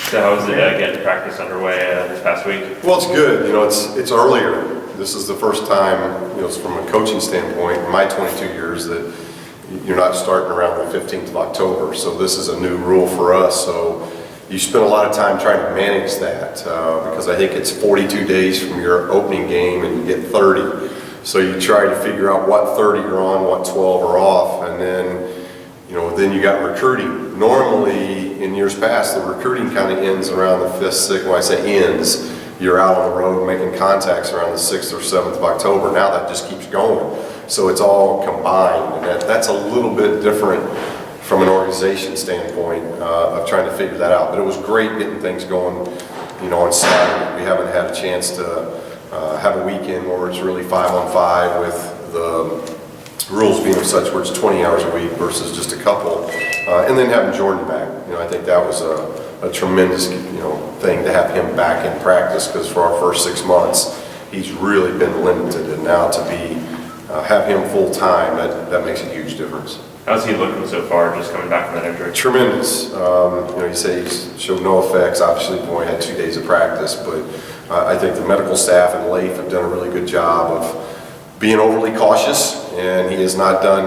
So how was it getting practice underway this past week? Well, it's good. You know, it's earlier. This is the first time, you know, from a coaching standpoint, in my 22 years, that you're not starting around the 15th of October. So this is a new rule for us. So you spend a lot of time trying to manage that because I think it's 42 days from your opening game and you get 30. So you try to figure out what 30 you're on, what 12 are off, and then, you know, then you got recruiting. Normally, in years past, the recruiting kind of ends around the 5th, 6th. When I say ends, you're out on the road making contacts around the 6th or 7th of October. Now that just keeps going. So it's all combined, and that's a little bit different from an organization standpoint of trying to figure that out. But it was great getting things going, you know, on Saturday. We haven't had a chance to have a weekend where it's really 5-on-5 with the rules being such where it's 20 hours a week versus just a couple. And then having Jordan back, you know, I think that was a tremendous, you know, thing to have him back in practice, because for our first 6 months, he's really been limited, and now to be have him full time, that makes a huge difference. How's he looking so far, just coming back from that injury? Tremendous. You know, you say he's showed no effects. Obviously, he only had 2 days of practice, but I think the medical staff and Leif have done a really good job of being overly cautious, and he has not done,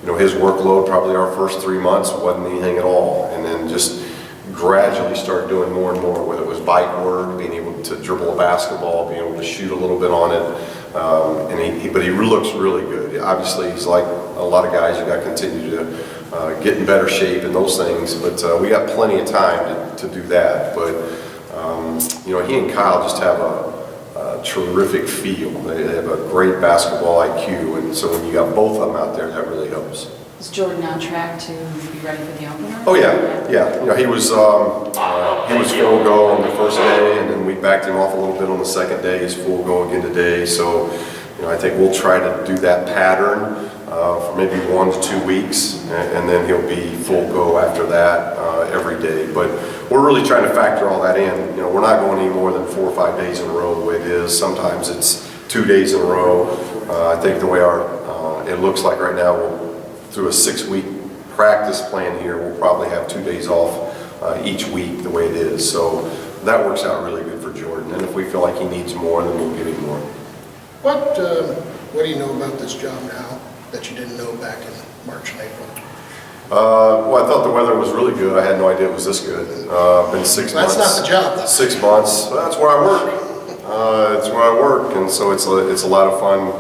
you know, his workload probably our first 3 months wasn't anything at all, and then just gradually started doing more and more, whether it was bike work, being able to dribble a basketball, being able to shoot a little bit on it, but he looks really good. Obviously, he's like a lot of guys, you got to continue to get in better shape and those things, but we got plenty of time to do that. But you know, he and Kyle just have a terrific feel. They have a great basketball IQ, and so when you got both of them out there, that really helps. Is Jordan on track to be ready for the opener? Oh yeah. You know, he was full go on the first day, and then we backed him off a little bit on the second day. He's full go again today. So, you know, I think we'll try to do that pattern for maybe 1 to 2 weeks, and then he'll be full go after that every day. But we're really trying to factor all that in. You know, we're not going any more than 4 or 5 days in a row the way it is. Sometimes it's 2 days in a row. I think the way it looks like right now, through a 6-week practice plan here, we'll probably have 2 days off each week the way it is. So that works out really good for Jordan. And if we feel like he needs more, then we'll give him more. What do you know about this job now that you didn't know back in March and April? Well, I thought the weather was really good. I had no idea it was this good. Been 6 months. That's not the job, though. 6 months. Well, that's where I work. It's where I work, and so it's a lot of fun.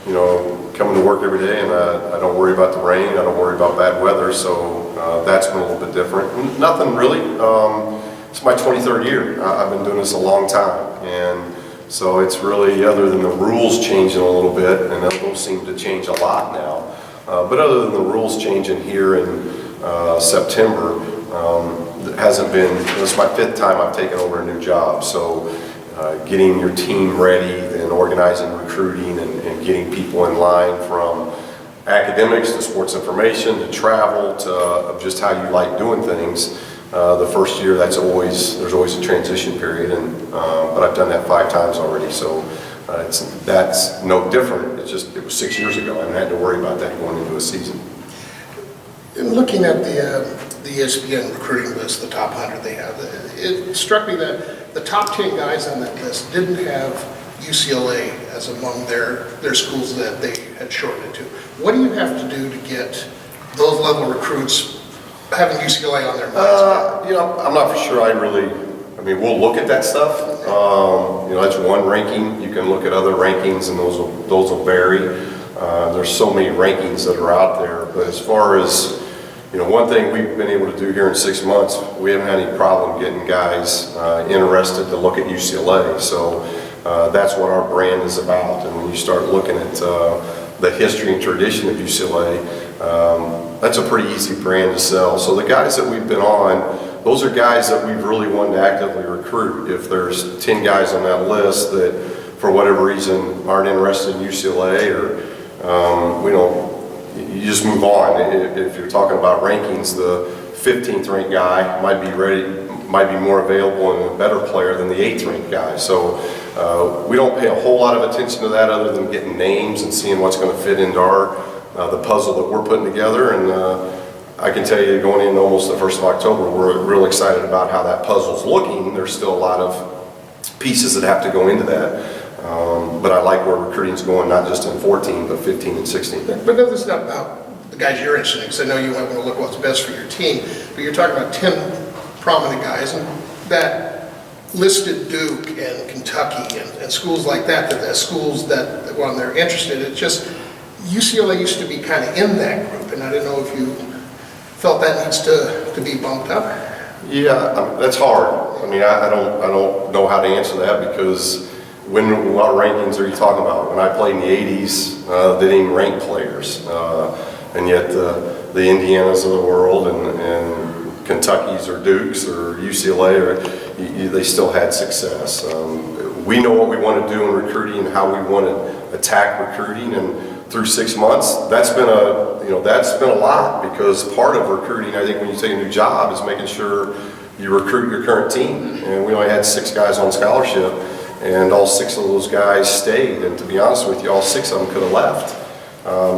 You know, coming to work every day, and I don't worry about the rain. I don't worry about bad weather. So that's been a little bit different. Nothing really. It's my 23rd year. I've been doing this a long time, and so it's really, other than the rules changing a little bit, and those seem to change a lot now. But other than the rules changing here in September, it hasn't been. This is my 5th time I've taken over a new job. So getting your team ready, then organizing recruiting, and getting people in line from academics to sports information to travel to just how you like doing things. The first year, there's always a transition period, but I've done that 5 times already, so that's no different. It's just, it was 6 years ago. I haven't had to worry about that going into a season. In looking at the ESPN recruiting list, the top 100 they have, it struck me that the top 10 guys on that list didn't have UCLA as among their schools that they had shortened to. What do you have to do to get those level recruits having UCLA on their minds? You know, I'm not for sure. I mean, we'll look at that stuff. You know, that's one ranking. You can look at other rankings, and those will vary. There's so many rankings that are out there. But as far as, you know, one thing we've been able to do here in 6 months, we haven't had any problem getting guys interested to look at UCLA. So that's what our brand is about. And when you start looking at the history and tradition of UCLA, that's a pretty easy brand to sell. So the guys that we've been on, those are guys that we've really wanted to actively recruit. If there's 10 guys on that list that for whatever reason aren't interested in UCLA, or we don't, you just move on. If you're talking about rankings, the 15th ranked guy might be more available and a better player than the 8th ranked guy. So we don't pay a whole lot of attention to that, other than getting names and seeing what's going to fit into the puzzle that we're putting together. And I can tell you, going in almost the 1st of October, we're real excited about how that puzzle's looking. There's still a lot of pieces that have to go into that. But I like where recruiting's going, not just in 14, but 15 and 16. But this is not about the guys you're interested in, because I know you want to look what's best for your team, but you're talking about 10 prominent guys, and that listed Duke and Kentucky and schools like that, schools that, when they're interested, it's just, UCLA used to be kind of in that group, and I didn't know if you felt that needs to be bumped up. Yeah, that's hard. I mean, I don't know how to answer that, because what rankings are you talking about? When I played in the 80s, they didn't rank players. And yet the Indianas of the world and Kentucky's or Duke's or UCLA, they still had success. We know what we want to do in recruiting and how we want to attack recruiting, and through 6 months, that's been a lot, because part of recruiting, I think, when you take a new job, is making sure you recruit your current team. And we only had 6 guys on scholarship, and all 6 of those guys stayed. And to be honest with you, all 6 of them could have left.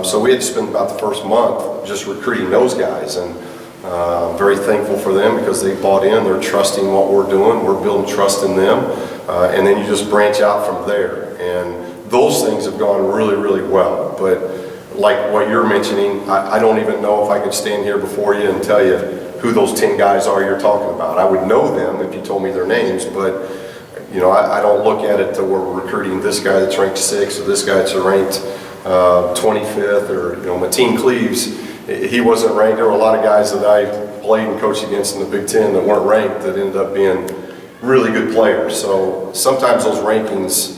So we had to spend about the first month just recruiting those guys, and I'm very thankful for them, because they bought in, they're trusting what we're doing, we're building trust in them, and then you just branch out from there. And those things have gone really, really well. But like what you're mentioning, I don't even know if I could stand here before you and tell you who those 10 guys are you're talking about. I would know them if you told me their names, but I don't look at it to where we're recruiting this guy that's ranked 6th or this guy that's ranked 25th, or Mateen Cleaves, he wasn't ranked. There were a lot of guys that I played and coached against in the Big Ten that weren't ranked, that ended up being really good players. So sometimes those rankings,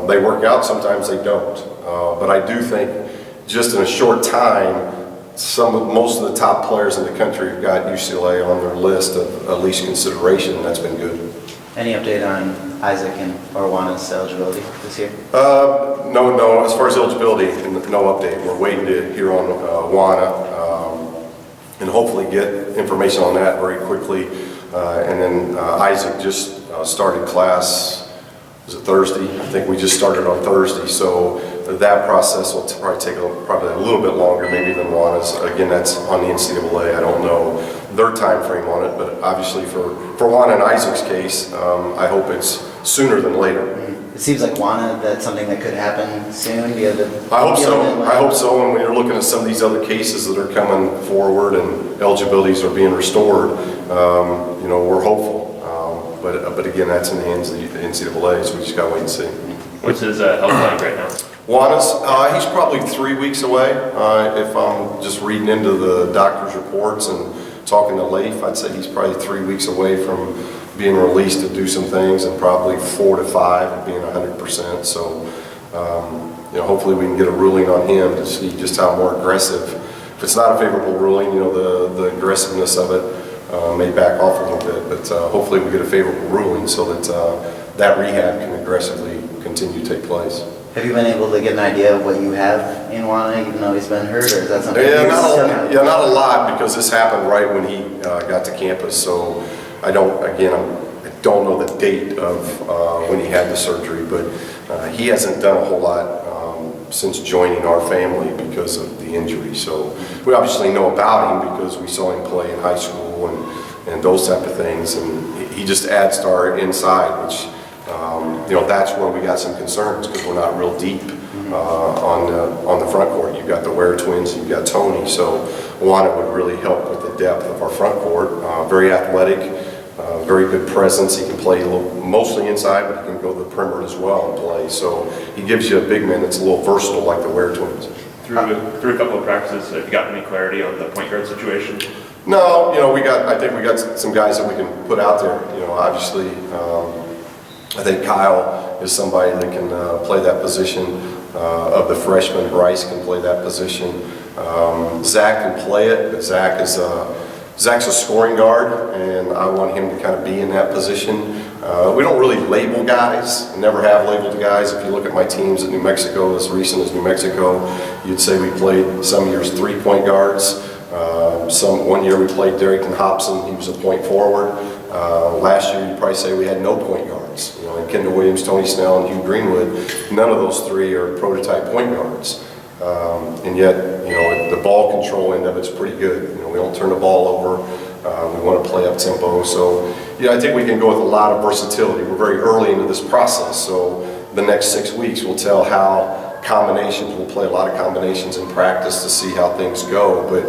they work out, sometimes they don't. But I do think just in a short time, most of the top players in the country have got UCLA on their list of at least consideration, and that's been good. Any update on Isaac and Orwana's eligibility this year? No. As far as eligibility, no update. We're waiting to hear on Wana, and hopefully get information on that very quickly. And then Isaac just started class. Was it Thursday? I think we just started on Thursday. So that process will probably take a little bit longer, maybe, than Wana's. Again, that's on the NCAA. I don't know their time frame on it, but obviously for Wana and Isaac's case, I hope it's sooner than later. It seems like Wana, that's something that could happen soon. I hope so. I hope so. And when you're looking at some of these other cases that are coming forward and eligibilities are being restored, we're hopeful. But again, that's in the hands of the NCAA, so we just got to wait and see. What's his health like right now? Wana's, he's probably 3 weeks away. If I'm just reading into the doctor's reports and talking to Leif, I'd say he's probably 3 weeks away from being released to do some things, and probably 4 to 5 of being 100%. So, hopefully we can get a ruling on him to see just how more aggressive. If it's not a favorable ruling, the aggressiveness of it may back off a little bit, but hopefully we get a favorable ruling so that that rehab can aggressively continue to take place. Have you been able to get an idea of what you have in Wana, even though he's been hurt, or is that something? Not a lot, because this happened right when he got to campus. So I don't know the date of when he had the surgery, but he hasn't done a whole lot since joining our family because of the injury. So we obviously know about him because we saw him play in high school and those type of things, and he just adds to our inside, which that's where we got some concerns, because we're not real deep on the front court. You've got the Ware twins, you've got Tony, so Wana would really help with the depth of our front court. Very athletic, very good presence. He can play mostly inside, but he can go to the perimeter as well and play. So he gives you a big man that's a little versatile, like the Ware twins. Through a couple of practices, have you gotten any clarity on the point guard situation? No, I think we got some guys that we can put out there. Obviously, I think Kyle is somebody that can play that position. Of the freshmen, Bryce can play that position. Zach can play it, but Zach's a scoring guard, and I want him to kind of be in that position. We don't really label guys, never have labeled guys. If you look at my teams at New Mexico, as recent as New Mexico, you'd say we played some years 3-point guards. One year we played Darrington Hobson, he was a point forward. Last year you'd probably say we had no point guards. And Kendall Williams, Tony Snell, and Hugh Greenwood, none of those 3 are prototype point guards. And yet, the ball control end of it's pretty good. We don't turn the ball over. We want to play up tempo. So, I think we can go with a lot of versatility. We're very early into this process, so the next 6 weeks will tell how combinations, we'll play a lot of combinations in practice to see how things go. But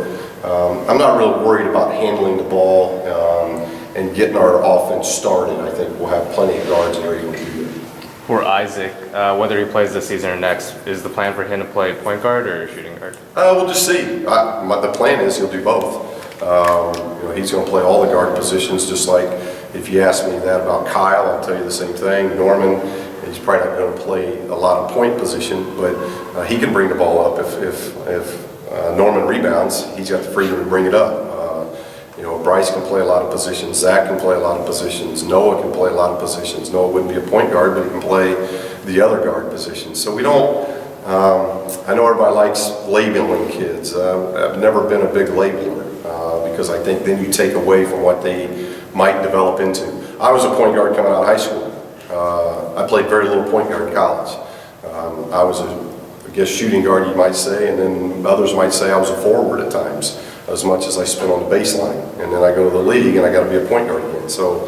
I'm not really worried about handling the ball and getting our offense started. I think we'll have plenty of guards that are able to do that. For Isaac, whether he plays this season or next, is the plan for him to play point guard or shooting guard? We'll just see. The plan is he'll do both. He's going to play all the guard positions, just like if you ask me that about Kyle, I'll tell you the same thing. Norman, he's probably not going to play a lot of point position, but he can bring the ball up. If Norman rebounds, he's got the freedom to bring it up. Bryce can play a lot of positions. Zach can play a lot of positions. Noah can play a lot of positions. Noah wouldn't be a point guard, but he can play the other guard positions. So we don't, I know everybody likes labeling kids. I've never been a big labeler because I think then you take away from what they might develop into. I was a point guard coming out of high school. I played very little point guard in college. I was I guess shooting guard you might say, and then others might say I was a forward at times, as much as I spent on the baseline. And then I go to the league and I got to be a point guard again. So,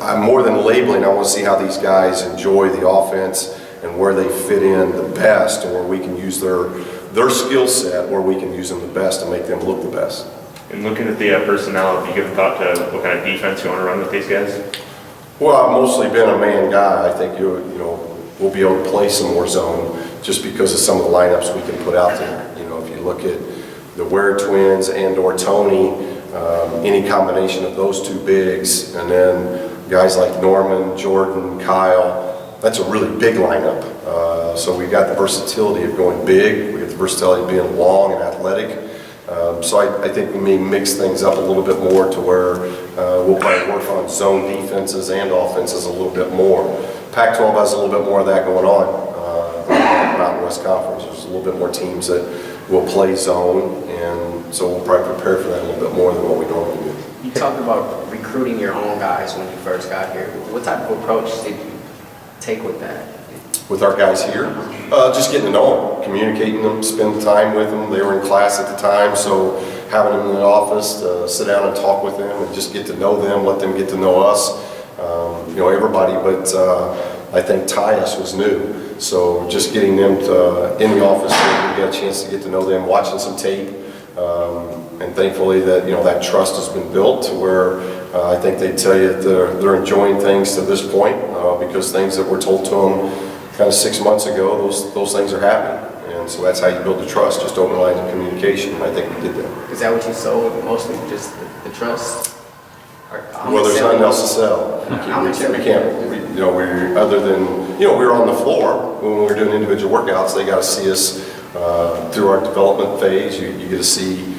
I'm more than labeling. I want to see how these guys enjoy the offense and where they fit in the best, and where we can use their skill set, where we can use them the best and make them look the best. And looking at the personnel, have you given thought to what kind of defense you want to run with these guys? Well, I've mostly been a man guy. I think we'll be able to play some more zone just because of some of the lineups we can put out there. If you look at the Ware twins and/or Tony, any combination of those two bigs, and then guys like Norman, Jordan, Kyle, that's a really big lineup. So we've got the versatility of going big. We got the versatility of being long and athletic. So I think we may mix things up a little bit more to where we'll probably work on zone defenses and offenses a little bit more. Pac-12 has a little bit more of that going on. Mountain West Conference, there's a little bit more teams that will play zone, and so we'll probably prepare for that a little bit more than what we normally do. You talked about recruiting your own guys when you first got here. What type of approach did you take with that? With our guys here, just getting to know them, communicating them, spend time with them. They were in class at the time, so having them in the office to sit down and talk with them and just get to know them, let them get to know us. Everybody, but I think Tyus was new, so just getting them in the office, we got a chance to get to know them, watching some tape, and thankfully that trust has been built to where I think they tell you that they're enjoying things to this point because things that were told to them kind of 6 months ago, those things are happening. And so that's how you build the trust, just open lines of communication. I think we did that. Is that what you sold, mostly just the trust? Well, there's nothing else to sell. We can't, other than, we were on the floor when we were doing individual workouts. They got to see us through our development phase. You get to see,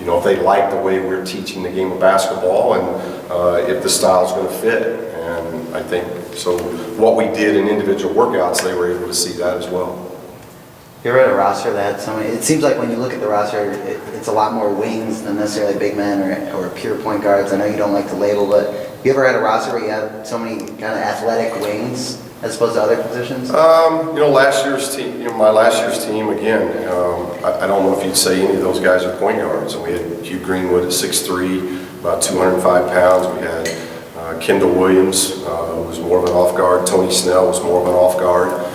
if they like the way we're teaching the game of basketball and if the style's going to fit. And I think, so what we did in individual workouts, they were able to see that as well. You ever had a roster that had so many? It seems like when you look at the roster, it's a lot more wings than necessarily big men or pure point guards. I know you don't like to label, but you ever had a roster where you had so many kind of athletic wings as opposed to other positions? Last year's team, my last year's team, again, I don't know if you'd say any of those guys are point guards. And we had Hugh Greenwood at 6'3", about 205 pounds. We had Kendall Williams, who was more of an off guard. Tony Snell was more of an off guard.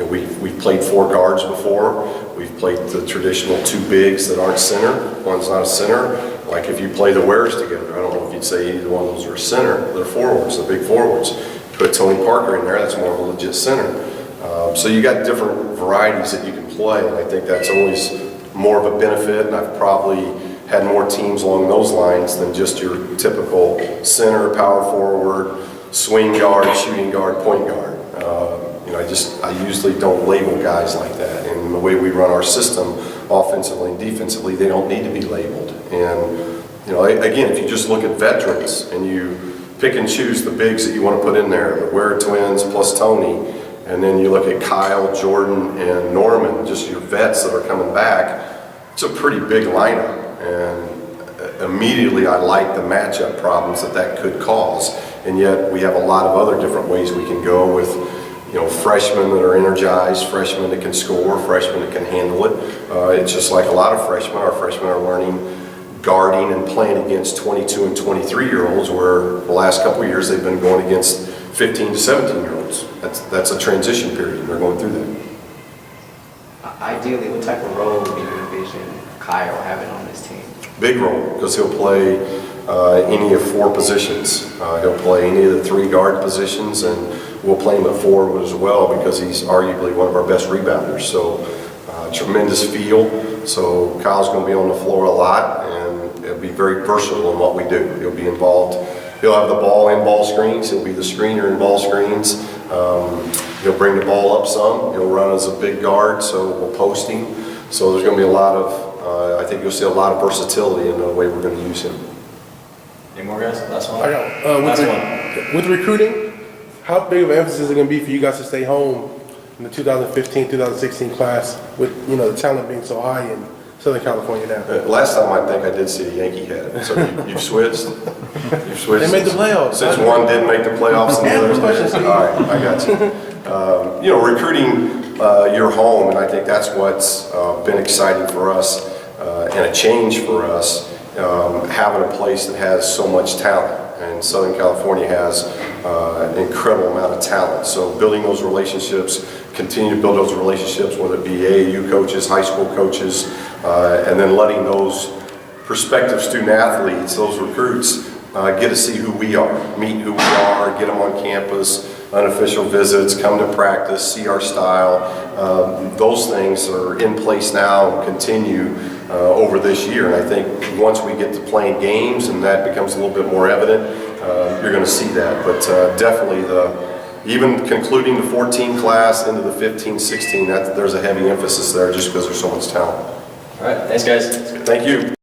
We've played 4 guards before. We've played the traditional 2 bigs that aren't center. One's not a center. Like if you play the Wares together, I don't know if you'd say either one of those are a center. They're forwards, they're big forwards. Put Tony Parker in there, that's more of a legit center. So you got different varieties that you can play, and I think that's always more of a benefit, and I've probably had more teams along those lines than just your typical center, power forward, swing guard, shooting guard, point guard. I usually don't label guys like that. And the way we run our system, offensively and defensively, they don't need to be labeled. And, again, if you just look at veterans and you pick and choose the bigs that you want to put in there, the Ware twins plus Tony, and then you look at Kyle, Jordan, and Norman, just your vets that are coming back, it's a pretty big lineup. And immediately I like the matchup problems that could cause. And yet we have a lot of other different ways we can go with, freshmen that are energized, freshmen that can score, freshmen that can handle it. It's just like a lot of freshmen. Our freshmen are learning guarding and playing against 22 and 23-year-olds, where the last couple of years they've been going against 15 to 17-year-olds. That's a transition period, and they're going through that. Ideally, what type of role do you envision Kyle having on this team? Big role, because he'll play any of 4 positions. He'll play any of the 3 guard positions, and we'll play him at forward as well, because he's arguably one of our best rebounders. So tremendous feel. So Kyle's going to be on the floor a lot, and he'll be very versatile in what we do. He'll be involved. He'll have the ball in ball screens. He'll be the screener in ball screens. He'll bring the ball up some. He'll run as a big guard, so we'll post him. So there's going to be a lot of, I think you'll see a lot of versatility in the way we're going to use him. Any more guys? Last one? I got with recruiting, how big of an emphasis is it going to be for you guys to stay home in the 2015-2016 class with the talent being so high in Southern California now? Last time I think I did see a Yankee hat. So you've switched? You've switched? They made the playoffs. Since one didn't make the playoffs and the others did? All right, I got you. Recruiting your home, and I think that's what's been exciting for us and a change for us, having a place that has so much talent. And Southern California has an incredible amount of talent. So building those relationships, continue to build those relationships, whether it be AAU coaches, high school coaches, and then letting those prospective student athletes, those recruits, get to see who we are, meet who we are, get them on campus, unofficial visits, come to practice, see our style. Those things are in place now and continue over this year. And I think once we get to playing games and that becomes a little bit more evident, you're going to see that. But definitely even concluding the 14 class into the 15-16, there's a heavy emphasis there just because there's so much talent. All right, thanks guys. Thank you.